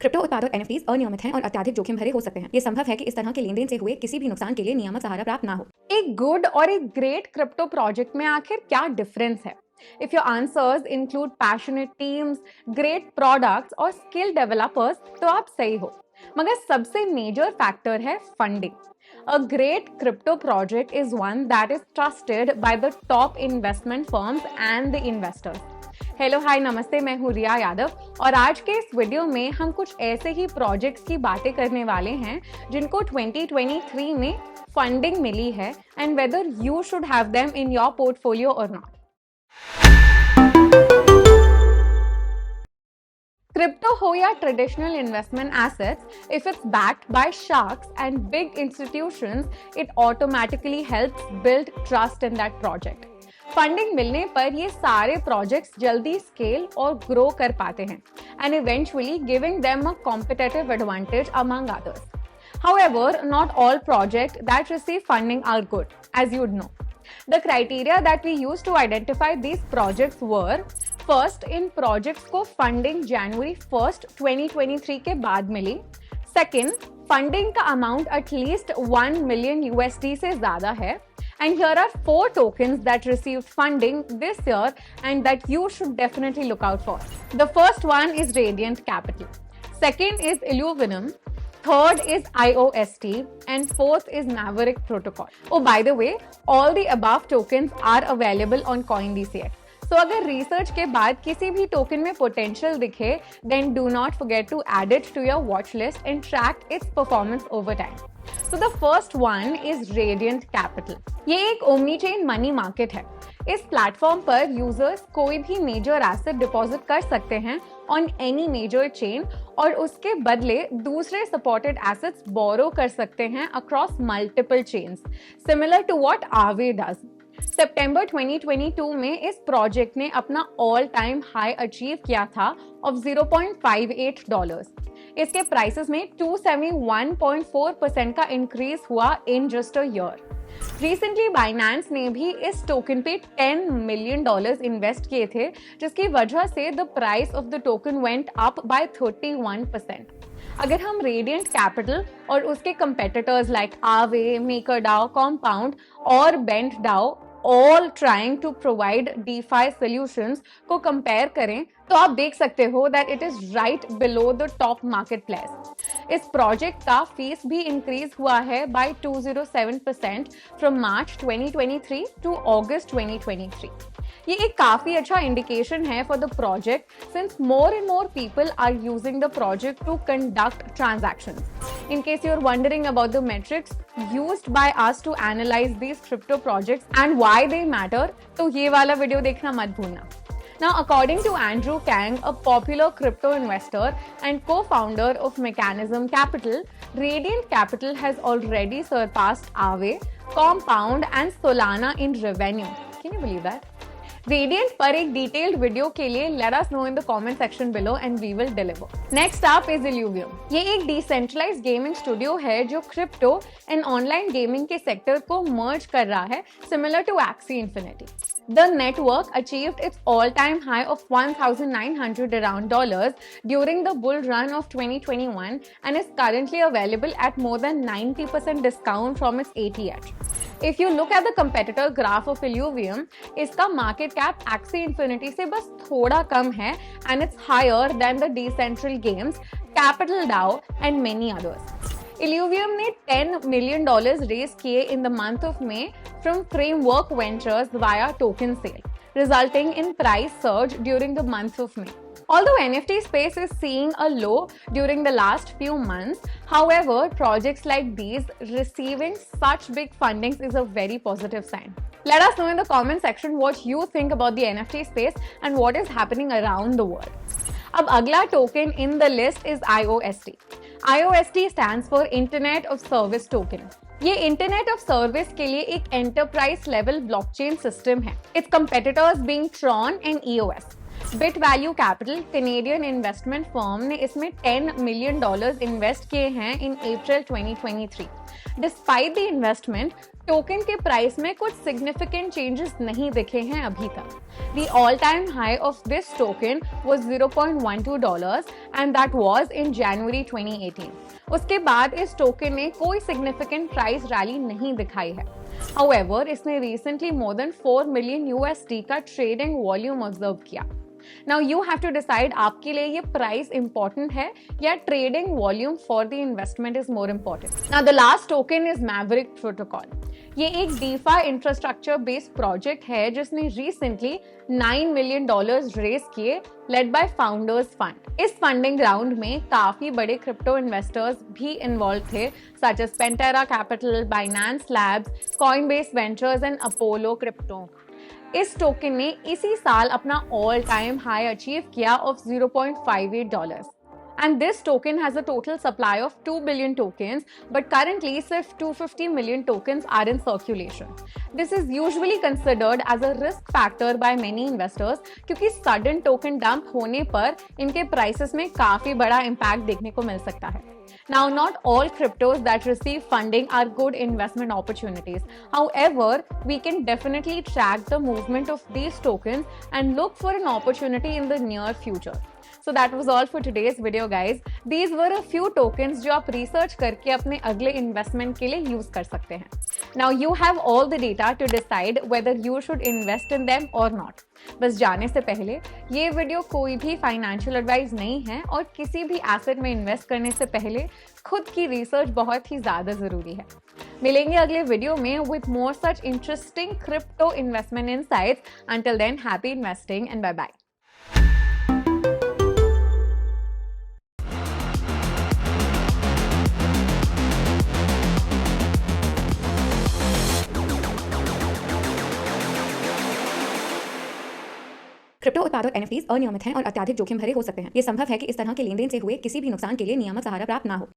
Crypto उत्पाद और NFTs अनियमित हैं और अत्यधिक जोखिम भरे हो सकते हैं। ये संभव है कि इस तरह के लेनदेन से हुए किसी भी नुकसान के लिए नियामक सहारा प्राप्त ना हो। एक गुड और एक ग्रेट क्रिप्टो प्रोजेक्ट में आखिर क्या डिफरेंस है? If your answers include passionate teams, great products और skilled developers, तो आप सही हो। मगर सबसे मेजर फैक्टर है funding. A great crypto project is one that is trusted by the top investment firms and the investors. Hello hi नमस्ते, मैं हूँ रिया यादव और आज के इस वीडियो में हम कुछ ऐसे ही प्रोजेक्ट्स की बातें करने वाले हैं जिनको 2023 में फंडिंग मिली है and whether you should have them in your portfolio और नॉट। क्रिप्टो हो या traditional investment assets, if it's backed by sharks and big institutions, it automatically helps build trust in that project. Funding मिलने पर ये सारे projects जल्दी scale और grow कर पाते हैं and eventually giving them a competitive advantage among others. However, not all projects that receive funding are good, as you'd know. The criteria that we used to identify these projects were: first, in projects को funding January 1st, 2023 के बाद मिली। Second, funding का amount at least 1 million USD से ज़्यादा है। And here are 4 tokens that received funding this year and that you should definitely look out for. The first one is Radiant Capital. Second is Illuvinum. Third is IOST and fourth is Maverick Protocol. Oh, by the way, all the above tokens are available on CoinDCX. So अगर research के बाद किसी भी token में potential दिखे, then do not forget to add it to your watch list and track its performance over time. So the first one is Radiant Capital. ये एक omni-chain money market है। इस प्लेटफॉर्म पर यूजर्स कोई भी major asset deposit कर सकते हैं ऑन एनी मेजर चेन और उसके बदले दूसरे सपोर्टेड एसेट्स बोरो कर सकते हैं across multiple chains, similar to what Aave does. सितंबर 2022 में इस प्रोजेक्ट ने अपना ऑल टाइम हाई अचीव किया था ऑफ $0.58। इसके प्राइसेस में 271.4% का इंक्रीज हुआ in just a year. Recently Binance ने भी इस टोकन पे $10 मिलियन इन्वेस्ट किए थे, जिसकी वजह से the price of the token went up by 31%। अगर हम रेडियंट कैपिटल और उसके कंपेटिटर्स लाइक आवे, मेकरडाओ, कॉम्पाउंड और बेंटडाओ all trying to provide DeFi solutions को कंपेयर करें तो आप देख सकते हो that it is right below the top marketplace. इस प्रोजेक्ट का फीस भी इंक्रीज हुआ है by 207% from March 2023 to August 2023. ये एक काफी अच्छा इंडिकेशन है for the project since more and more people are using the project to conduct transactions. In case you're wondering about the metrics used by us to analyze these crypto projects and why they matter, तो ये वाला video देखना मत भूलना। Now, according to Andrew Kang, a popular crypto investor and co-founder of Mechanism Capital, Radiant Capital has already surpassed Aave, Compound and Solana in revenue. Can you believe that? Radiant पर एक detailed video के लिए let us know in the comment section below and we will deliver. Next up is Illuvium. ये एक decentralised gaming studio है जो crypto and online gaming के sector को मर्ज कर रहा है, similar to Axie Infinity. The network achieved its all-time high of $1,900 around during the bull run of 2021 and is currently available at more than 90% discount from its ATH. If you look at the competitor graph of Illuvium, इसका market cap Axie Infinity से बस थोड़ा कम है and it's higher than the Decentral Games, Capital DAO and many others. Illuvium ने $10 million raise किए in the month of May from Framework Ventures via token sale, resulting in price surge during the month of May. Although NFT space is seeing a low during the last few months, however, projects like these receiving such big fundings is a very positive sign. Let us know in the comment section what you think about the NFT space and what is happening around the world. अब अगला token in the list is IOST. IOST stands for Internet of Service Token. ये internet of service के लिए एक enterprise level blockchain system है। It's competitors being Tron and EOS. Bit value capital, Canadian investment firm, ने इसमें $10 million invest किए हैं इन अप्रैल 2023. Despite the investment, token के प्राइस में कुछ सिग्निफिकेंट चेंजेस नहीं दिखे हैं अभी तक। The all-time high of this token was $0.12 and that was in January 2018. उसके बाद इस टोकन ने कोई सिग्निफिकेंट प्राइस रैली नहीं दिखाई है। However, इसने recently more than 4 million USD का ट्रेडिंग वॉल्यूम ऑब्जर्व किया। Now you have to decide आपके लिए ये प्राइस इंपॉर्टेंट है या trading volume for the investment is more important. Now the last token is Maverick Protocol. ये एक DeFi इंफ्रास्ट्रक्चर बेस्ड प्रोजेक्ट है जिसने रिसेंटली $9 मिलियन रेज किए, लेड बाय फाउंडर्स फंड। इस फंडिंग राउंड में काफी बड़े क्रिप्टो इन्वेस्टर्स भी इन्वॉल्व थे, such as Pantera capital, Binance labs, Coinbase ventures and Apollo crypto. इस टोकन ने इसी साल अपना ऑल टाइम हाई अचीव किया of $0.58 and this token has a total supply of 2 billion tokens, but currently सिर्फ 250 million tokens are in circulation. This is usually considered as a risk factor by many investors क्योंकि sudden token dump होने पर इनके prices में काफी बड़ा impact देखने को मिल सकता है। Now, not all cryptos that receive funding are good investment opportunities. However, we can definitely track the movement of these tokens and look for an opportunity in the near future. So that was all for today's video, guys. These were a few tokens जो आप research करके अपने अगले investment के लिए use कर सकते हैं. Now you have all the data to decide whether you should invest in them or not. बस जाने से पहले ये वीडियो कोई भी फाइनेंशियल एडवाइस नहीं है और किसी भी एसेट में इन्वेस्ट करने से पहले खुद की रिसर्च बहुत ही ज्यादा जरूरी है। मिलेंगे अगले वीडियो में with more such interesting crypto investment insights. Until then, happy investing and bye bye. Crypto उत्पाद और NFTs अनियमित हैं और अत्यधिक जोखिम भरे हो सकते हैं। ये संभव है कि इस तरह के लेनदेन से हुए किसी भी नुकसान के लिए नियामक सहारा प्राप्त ना हो।